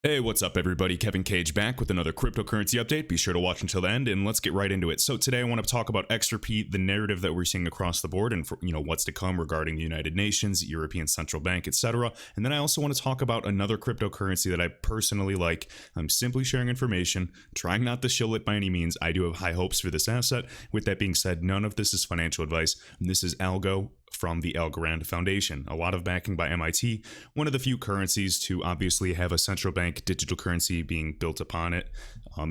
Hey, what's up everybody? Kevin Cage back with another cryptocurrency update. Be sure to watch until the end and let's get right into it. So today I want to talk about XRP, the narrative that we're seeing across the board and for, what's to come regarding the United Nations, European Central Bank, etc. And then I also want to talk about another cryptocurrency that I personally like. I'm simply sharing information, trying not to shill it by any means. I do have high hopes for this asset. With that being said, none of this is financial advice. This is Algo from the Algorand Foundation. A lot of backing by MIT, one of the few currencies to obviously have a central bank digital currency being built upon it,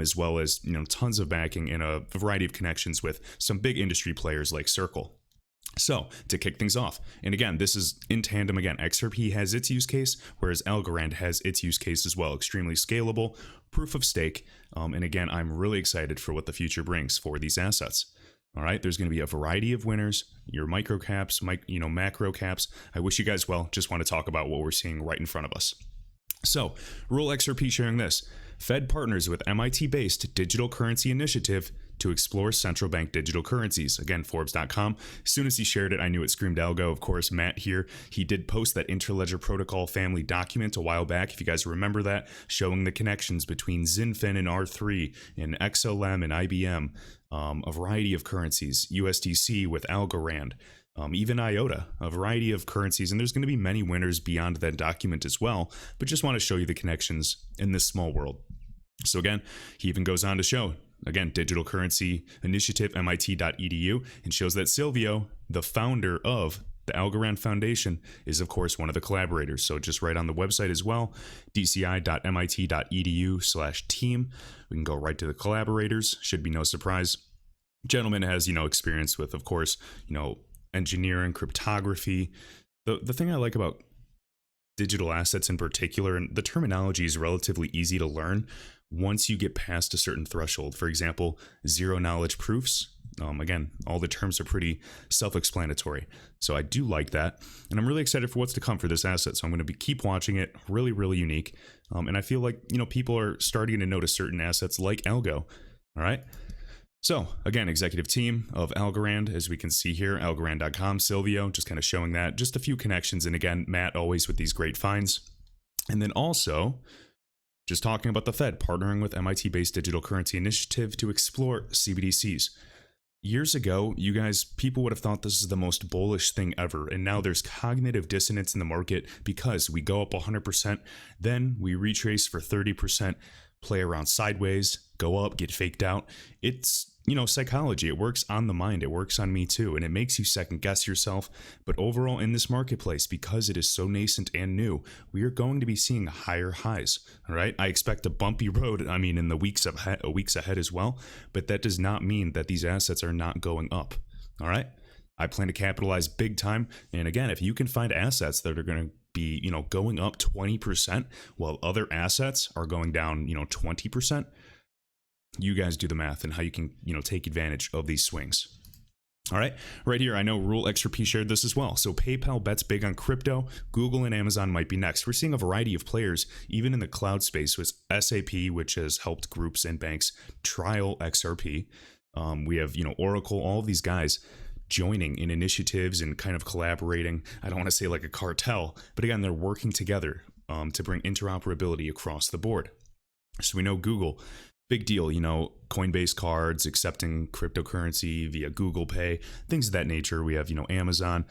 as well as tons of backing and a variety of connections with some big industry players like Circle. So to kick things off, and again, this is in tandem. Again, XRP has its use case, whereas Algorand has its use case as well. Extremely scalable, proof of stake, and again, I'm really excited for what the future brings for these assets. All right, there's going to be a variety of winners, your micro caps, macro caps. I wish you guys well. Just want to talk about what we're seeing right in front of us. So, Rule XRP sharing this. Fed partners with MIT-based digital currency initiative to explore central bank digital currencies. Again, Forbes.com. As soon as he shared it, I knew it screamed algo. Of course, Matt here, he did post that Interledger Protocol family document a while back, if you guys remember that, showing the connections between XinFin and R3 and XLM and IBM, a variety of currencies, USDC with Algorand, even IOTA, a variety of currencies, and there's going to be many winners beyond that document as well, but just want to show you the connections in this small world. So again, he even goes on to show, again, digital currency initiative, MIT.edu, and shows that Silvio, the founder of the Algorand Foundation, is of course one of the collaborators. So just right on the website as well, dci.mit.edu/team. We can go right to the collaborators. Should be no surprise. Gentleman has, experience with, of course, engineering, cryptography. The thing I like about digital assets in particular, and the terminology is relatively easy to learn once you get past a certain threshold. For example, zero knowledge proofs. Again, all the terms are pretty self-explanatory. So I do like that. And I'm really excited for what's to come for this asset. So I'm going to keep watching it. Really, really unique. And I feel like, people are starting to notice certain assets like Algo. All right. So again, executive team of Algorand, as we can see here, algorand.com, Silvio, just kind of showing that, just a few connections. And again, Matt always with these great finds. And then also just talking about the Fed partnering with MIT-based digital currency initiative to explore CBDCs. Years ago, people would have thought this is the most bullish thing ever. And now there's cognitive dissonance in the market because we go up 100%, then we retrace for 30%, play around sideways, go up, get faked out. It's, psychology. It works on the mind. It works on me too. And it makes you second guess yourself. But overall in this marketplace, because it is so nascent and new, we are going to be seeing higher highs. All right. I expect a bumpy road. In the weeks ahead as well. But that does not mean that these assets are not going up. All right. I plan to capitalize big time. And again, if you can find assets that are going to be, going up 20% while other assets are going down, 20%, you guys do the math and how you can, take advantage of these swings. All right, right here, I know Rule XRP shared this as well. So PayPal bets big on crypto. Google and Amazon might be next. We're seeing a variety of players, even in the cloud space, with SAP, which has helped groups and banks trial XRP. We have, Oracle, all of these guys joining in initiatives and kind of collaborating. I don't want to say like a cartel, but again, they're working together to bring interoperability across the board. So we know Google, big deal, Coinbase cards, accepting cryptocurrency via Google Pay, things of that nature. We have, Amazon.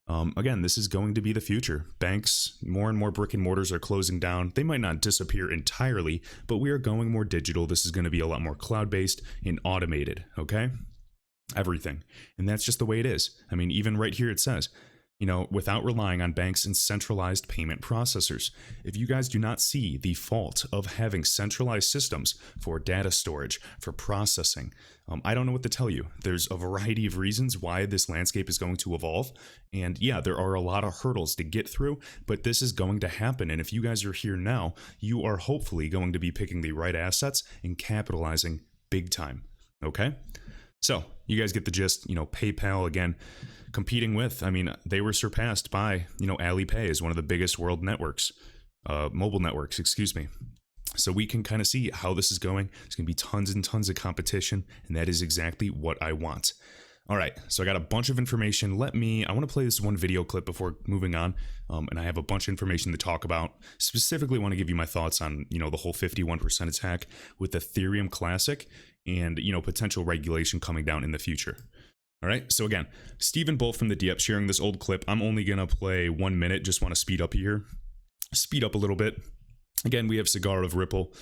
Again, this is going to be the future. Banks, more and more brick and mortars are closing down. They might not disappear entirely, but we are going more digital. This is going to be a lot more cloud-based and automated, okay? Everything. And that's just the way it is. Even right here it says, without relying on banks and centralized payment processors. If you guys do not see the fault of having centralized systems for data storage, for processing, I don't know what to tell you. There's a variety of reasons why this landscape is going to evolve. And yeah, there are a lot of hurdles to get through, but this is going to happen. And if you guys are here now, you are hopefully going to be picking the right assets and capitalizing big time. Okay? So you guys get the gist. PayPal, again, competing with, they were surpassed by, Alipay as one of the biggest world networks, mobile networks, excuse me. So we can kind of see how this is going. There's going to be tons and tons of competition, and that is exactly what I want. All right, so I got a bunch of information. I want to play this one video clip before moving on. And I have a bunch of information to talk about. Specifically want to give you my thoughts on, the whole 51% attack with Ethereum Classic and, potential regulation coming down in the future. All right, so again, Stephen Bolt from the DF sharing this old clip. I'm only going to play 1 minute, just want to speed up a little bit. Again, we have Cigar of Ripple,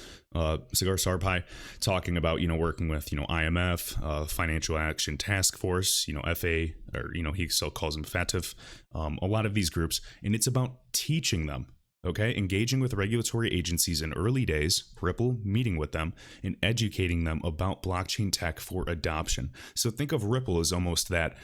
Cigar Sarpai, talking about, working with, IMF, Financial Action Task Force, FA, or, he still calls them FATF, a lot of these groups, and it's about teaching them, okay, engaging with regulatory agencies in early days, Ripple, meeting with them, and educating them about blockchain tech for adoption. So think of Ripple as almost that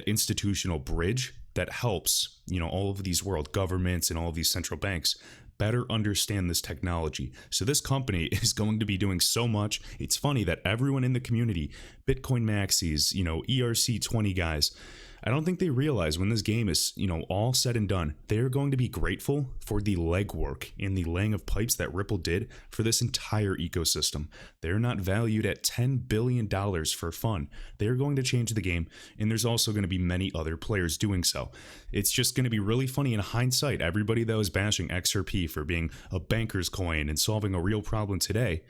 institutional bridge that helps, all of these world governments and all of these central banks better understand this technology. So this company is going to be doing so much. It's funny that everyone in the community, Bitcoin maxis, ERC20 guys, I don't think they realize when this game is, all said and done, they're going to be grateful for the legwork and the laying of pipes that Ripple did for this entire ecosystem. They're not valued at $10 billion for fun. They're going to change the game, and there's also going to be many other players doing so. It's just going to be really funny in hindsight. Everybody that was bashing XRP for being a banker's coin and solving a real problem today,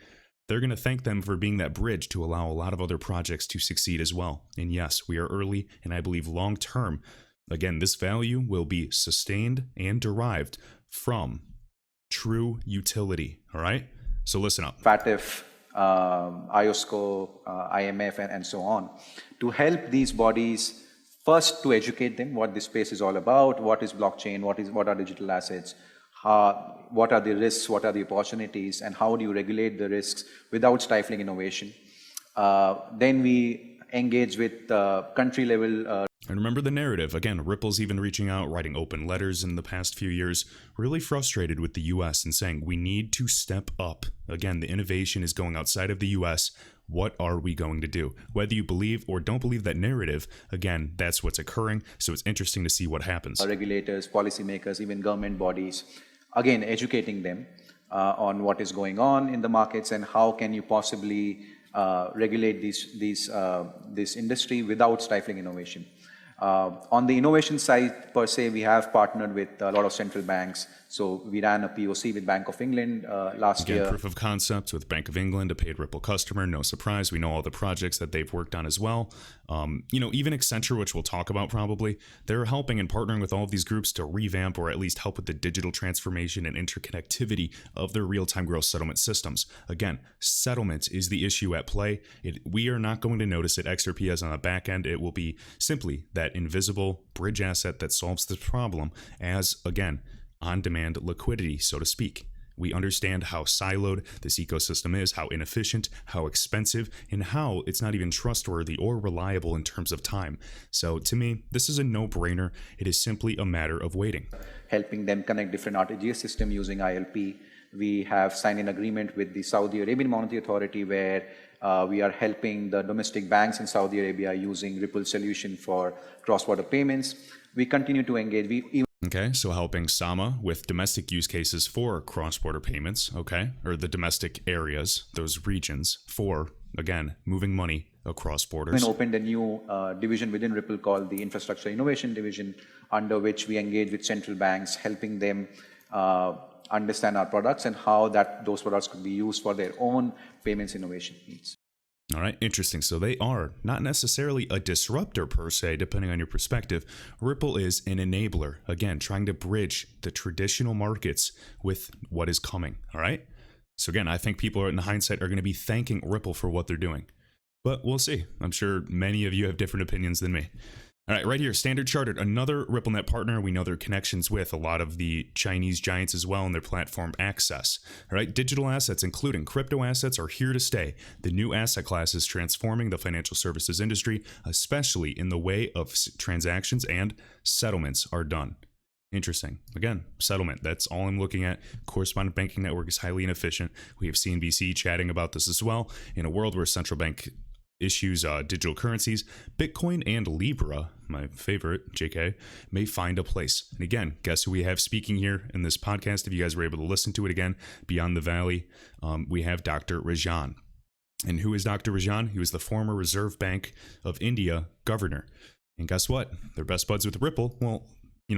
they're going to thank them for being that bridge to allow a lot of other projects to succeed as well. And yes, we are early, and I believe long term, again, this value will be sustained and derived from true utility. All right? So listen up. FATF, IOSCO, IMF, and so on, to help these bodies first to educate them what this space is all about, what is blockchain, what are digital assets, what are the risks, what are the opportunities, and how do you regulate the risks without stifling innovation. Then we engage with country level. And remember the narrative. Again, Ripple's even reaching out, writing open letters in the past few years, really frustrated with the US and saying we need to step up. Again, the innovation is going outside of the US. What are we going to do? Whether you believe or don't believe that narrative, again, that's what's occurring. So it's interesting to see what happens. Regulators, policymakers, even government bodies, again, educating them on what is going on in the markets and how can you possibly regulate this industry without stifling innovation. On the innovation side, per se, we have partnered with a lot of central banks. So we ran a POC with Bank of England last year. Proof of concept with Bank of England, a paid Ripple customer. No surprise. We know all the projects that they've worked on as well. Even Accenture, which we'll talk about probably, they're helping and partnering with all of these groups to revamp or at least help with the digital transformation and interconnectivity of their real-time gross settlement systems. Again, settlement is the issue at play. We are not going to notice it. XRP has on the back end. It will be simply that invisible bridge asset that solves this problem as, again, on-demand liquidity, so to speak. We understand how siloed this ecosystem is, how inefficient, how expensive, and how it's not even trustworthy or reliable in terms of time. So to me, this is a no-brainer. It is simply a matter of waiting. Helping them connect different RTGS system using ILP. We have signed an agreement with the Saudi Arabian Monetary Authority where we are helping the domestic banks in Saudi Arabia using Ripple solution for cross-border payments. We continue to engage. Okay, so helping Sama with domestic use cases for cross-border payments, okay, or the domestic areas, those regions, for, again, moving money across borders. We opened a new division within Ripple called the Infrastructure Innovation Division, under which we engage with central banks, helping them understand our products and how those products could be used for their own payments innovation needs. All right, interesting. So they are not necessarily a disruptor per se, depending on your perspective. Ripple is an enabler, again, trying to bridge the traditional markets with what is coming. All right. So again, I think people in hindsight are going to be thanking Ripple for what they're doing, but we'll see. I'm sure many of you have different opinions than me. All right, right here, Standard Chartered, another RippleNet partner. We know their connections with a lot of the Chinese giants as well and their platform access. All right, digital assets, including crypto assets, are here to stay. The new asset class is transforming the financial services industry, especially in the way of transactions and settlements are done. Interesting. Again, settlement. That's all I'm looking at. Correspondent banking network is highly inefficient. We have CNBC chatting about this as well. In a world where central bank issues digital currencies, Bitcoin and Libra, my favorite, JK, may find a place. And again, guess who we have speaking here in this podcast? If you guys were able to listen to it again, Beyond the Valley, we have Dr. Rajan. And who is Dr. Rajan? He was the former Reserve Bank of India governor. And guess what? They're best buds with Ripple. Well,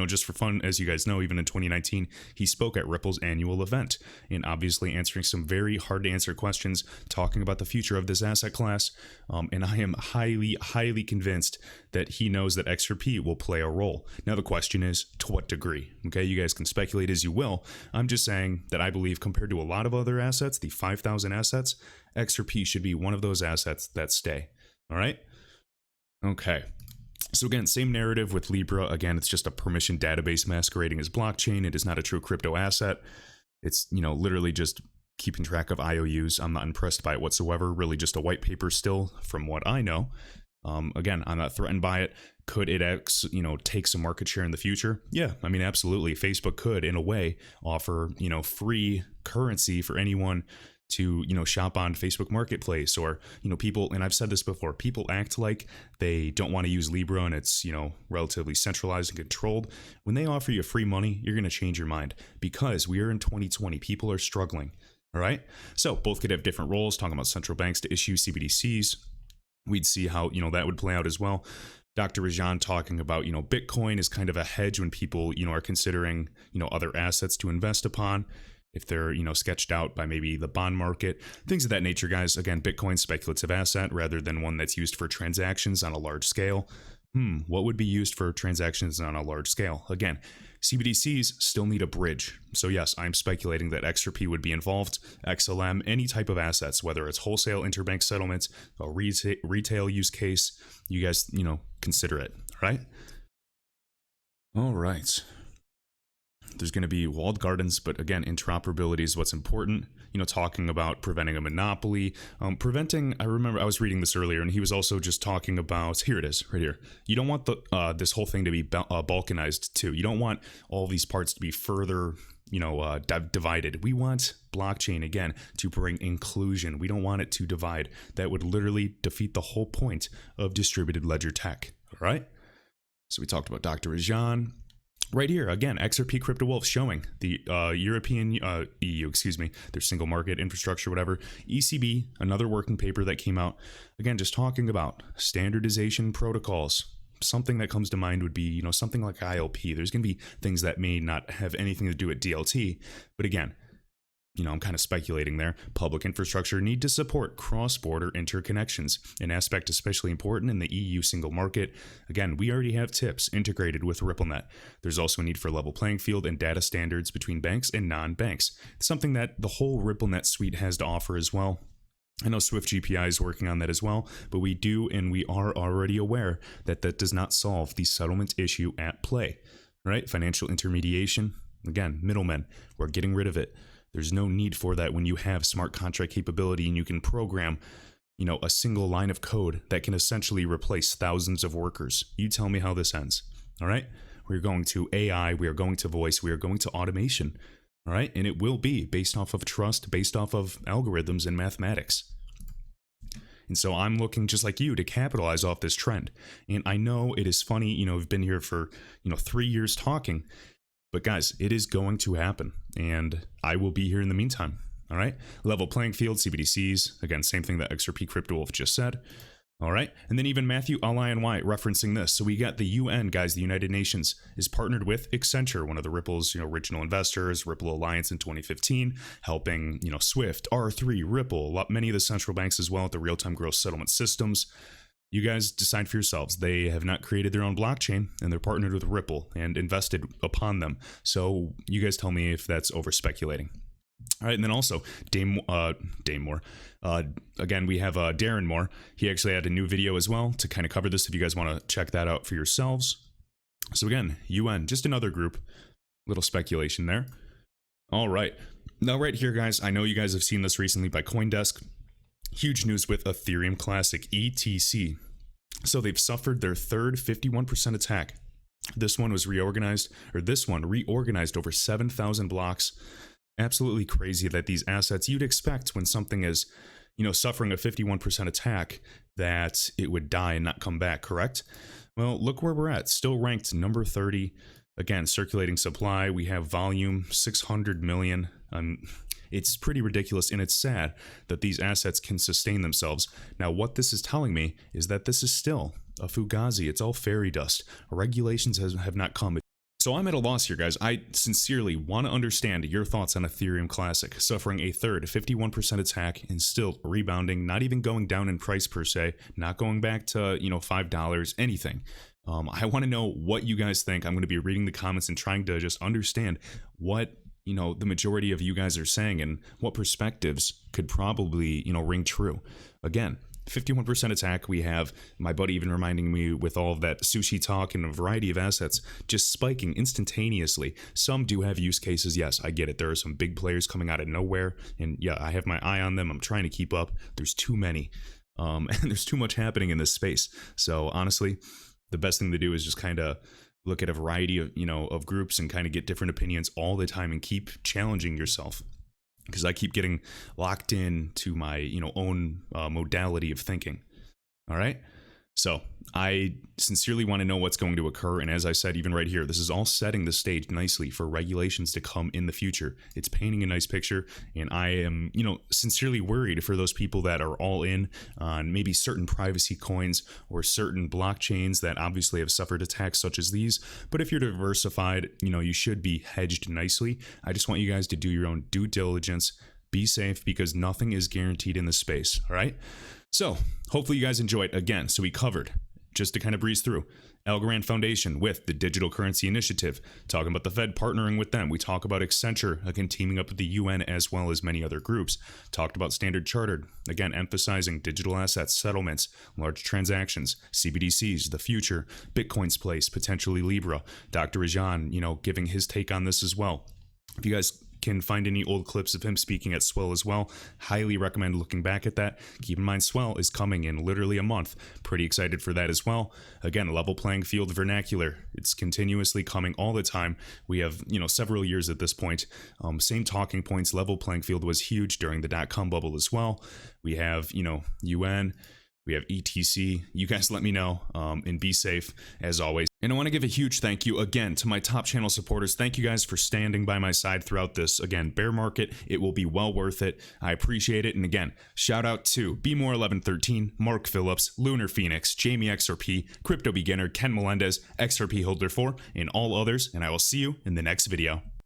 just for fun, as you guys know, even in 2019, he spoke at Ripple's annual event and obviously answering some very hard to answer questions, talking about the future of this asset class. And I am highly, highly convinced that he knows that XRP will play a role. Now, the question is, to what degree? Okay, you guys can speculate as you will. I'm just saying that I believe compared to a lot of other assets, the 5,000 assets, XRP should be one of those assets that stay. All right? Okay. So again, same narrative with Libra. Again, it's just a permission database masquerading as blockchain. It is not a true crypto asset. It's, literally just keeping track of IOUs. I'm not impressed by it whatsoever. Really just a white paper still, from what I know. Again, I'm not threatened by it. Could it, take some market share in the future? Yeah, I mean, absolutely. Facebook could, in a way, offer, free currency for anyone to, shop on Facebook Marketplace, or, people, and I've said this before, people act like they don't want to use Libra and it's, relatively centralized and controlled. When they offer you free money, you're going to change your mind, because we are in 2020. People are struggling. All right. So both could have different roles, talking about central banks to issue CBDCs. We'd see how, that would play out as well. Dr. Rajan talking about, Bitcoin is kind of a hedge when people, are considering, other assets to invest upon, if they're, sketched out by maybe the bond market, things of that nature, guys. Again, Bitcoin, speculative asset rather than one that's used for transactions on a large scale. What would be used for transactions on a large scale? Again, CBDCs still need a bridge. So yes, I'm speculating that XRP would be involved, XLM, any type of assets, whether it's wholesale interbank settlements, a retail use case, you guys, consider it, right? All right. There's going to be walled gardens, but again, interoperability is what's important. Talking about preventing a monopoly, I remember I was reading this earlier, and he was also just talking about, here it is, right here. You don't want this whole thing to be balkanized too. You don't want all these parts to be further, divided. We want blockchain, again, to bring inclusion. We don't want it to divide. That would literally defeat the whole point of distributed ledger tech. All right. So we talked about Dr. Rajan. Right here, again, XRP Crypto Wolf showing the European EU, their single market infrastructure, whatever. ECB, another working paper that came out. Again, just talking about standardization protocols. Something that comes to mind would be, something like ILP. There's going to be things that may not have anything to do with DLT. But again, I'm kind of speculating there. Public infrastructure need to support cross-border interconnections, an aspect especially important in the EU single market. Again, we already have TIPS integrated with RippleNet. There's also a need for level playing field and data standards between banks and non-banks, something that the whole RippleNet suite has to offer as well. I know Swift GPI is working on that as well, but we do and we are already aware that that does not solve the settlement issue at play, right? Financial intermediation, again, middlemen, we're getting rid of it. There's no need for that when you have smart contract capability and you can program, a single line of code that can essentially replace thousands of workers. You tell me how this ends. All right. We're going to AI. We are going to voice. We are going to automation. All right. And it will be based off of trust, based off of algorithms and mathematics. And so I'm looking just like you to capitalize off this trend. And I know it is funny, we've been here for, 3 years talking. But guys, it is going to happen, and I will be here in the meantime. All right. Level playing field, CBDCs. Again, same thing that XRP Crypto Wolf just said. All right. And then even Matthew L.I.N.Y. referencing this. So we got the UN, guys, the United Nations is partnered with Accenture, one of the Ripple's, original investors, Ripple Alliance in 2015, helping, Swift, R3, Ripple, many of the central banks as well at the real-time gross settlement systems. You guys decide for yourselves. They have not created their own blockchain, and they're partnered with Ripple and invested upon them. So you guys tell me if that's over speculating. All right, and then also Dame Moore. Again, we have Darren Moore. He actually had a new video as well to kind of cover this if you guys want to check that out for yourselves. So again, UN, just another group. Little speculation there. All right. Now right here, guys, I know you guys have seen this recently by CoinDesk. Huge news with Ethereum Classic, ETC. So they've suffered their third 51% attack. This one reorganized over 7,000 blocks. Absolutely crazy that these assets, you'd expect when something is, suffering a 51% attack, that it would die and not come back, correct? Well, look where we're at. Still ranked number 30. Again, circulating supply, we have volume 600 million. It's pretty ridiculous, and it's sad that these assets can sustain themselves. Now, what this is telling me is that this is still a fugazi. It's all fairy dust. Regulations have not come. So I'm at a loss here, guys. I sincerely want to understand your thoughts on Ethereum Classic, suffering a third 51% attack and still rebounding, not even going down in price per se, not going back to, $5, anything. I want to know what you guys think. I'm going to be reading the comments and trying to just understand what the majority of you guys are saying and what perspectives could probably, ring true. Again, 51% attack. We have my buddy even reminding me with all of that sushi talk and a variety of assets just spiking instantaneously. Some do have use cases. Yes, I get it. There are some big players coming out of nowhere. And yeah, I have my eye on them. I'm trying to keep up. There's too many. And there's too much happening in this space. So honestly, the best thing to do is just kind of look at a variety of, of groups and kind of get different opinions all the time and keep challenging yourself. Because I keep getting locked in to my, own modality of thinking. All right. So I sincerely want to know what's going to occur. And as I said, even right here, this is all setting the stage nicely for regulations to come in the future. It's painting a nice picture. And I am, sincerely worried for those people that are all in on maybe certain privacy coins or certain blockchains that obviously have suffered attacks such as these. But if you're diversified, you should be hedged nicely. I just want you guys to do your own due diligence. Be safe because nothing is guaranteed in this space. All right. So hopefully you guys enjoy it. Again, so we covered, just to kind of breeze through, Algorand Foundation with the Digital Currency Initiative, talking about the Fed partnering with them. We talk about Accenture, again, teaming up with the UN as well as many other groups. Talked about Standard Chartered, again, emphasizing digital assets, settlements, large transactions, CBDCs, the future, Bitcoin's place, potentially Libra. Dr. Rajan, giving his take on this as well. If you guys can find any old clips of him speaking at Swell as well, highly recommend looking back at that. Keep in mind, Swell is coming in literally a month. Pretty excited for that as well. Again, level playing field vernacular. It's continuously coming all the time. We have, several years at this point. Same talking points. Level playing field was huge during the .com bubble as well. We have, UN. We have ETC. You guys let me know and be safe as always. And I want to give a huge thank you again to my top channel supporters. Thank you guys for standing by my side throughout this, again, bear market. It will be well worth it. I appreciate it. And again, shout out to BMore1113, Mark Phillips, Lunar Phoenix, Jamie XRP, Crypto Beginner, Ken Melendez, XRP Holder 4, and all others. And I will see you in the next video.